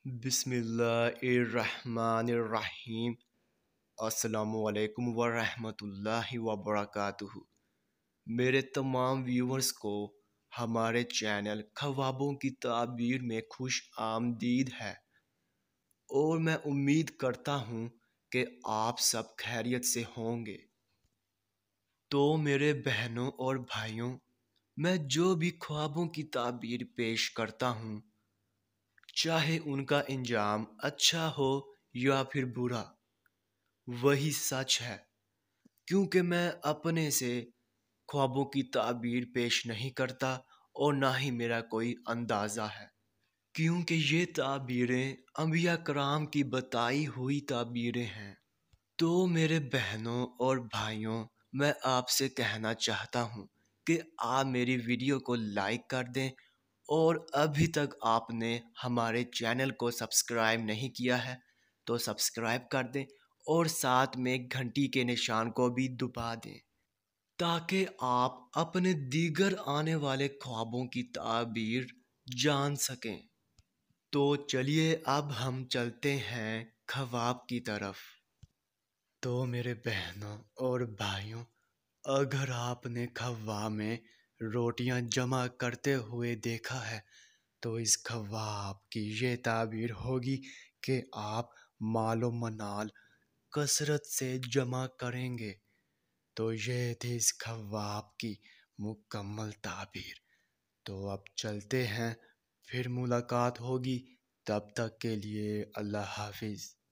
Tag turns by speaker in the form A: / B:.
A: بسم اللہ الرحمن الرحیم۔ السلام علیکم ورحمۃ اللہ وبرکاتہ۔ میرے تمام ویورز کو ہمارے چینل خوابوں کی تعبیر میں خوش آمدید ہے، اور میں امید کرتا ہوں کہ آپ سب خیریت سے ہوں گے۔ تو میرے بہنوں اور بھائیوں، میں جو بھی خوابوں کی تعبیر پیش کرتا ہوں، چاہے ان کا انجام اچھا ہو یا پھر برا، وہی سچ ہے، کیونکہ میں اپنے سے خوابوں کی تعبیر پیش نہیں کرتا اور نہ ہی میرا کوئی اندازہ ہے، کیونکہ یہ تعبیریں انبیاء کرام کی بتائی ہوئی تعبیریں ہیں۔ تو میرے بہنوں اور بھائیوں، میں آپ سے کہنا چاہتا ہوں کہ آپ میری ویڈیو کو لائک کر دیں، اور ابھی تک آپ نے ہمارے چینل کو سبسکرائب نہیں کیا ہے تو سبسکرائب کر دیں، اور ساتھ میں گھنٹی کے نشان کو بھی دبا دیں، تاکہ آپ اپنے دیگر آنے والے خوابوں کی تعبیر جان سکیں۔ تو چلیے اب ہم چلتے ہیں خواب کی طرف۔ تو میرے بہنوں اور بھائیوں، اگر آپ نے خواب میں روٹیاں جمع کرتے ہوئے دیکھا ہے تو اس خواب کی یہ تعبیر ہوگی کہ آپ مال و منال کثرت سے جمع کریں گے۔ تو یہ تھی اس خواب کی مکمل تعبیر۔ تو اب چلتے ہیں، پھر ملاقات ہوگی، تب تک کے لیے اللہ حافظ۔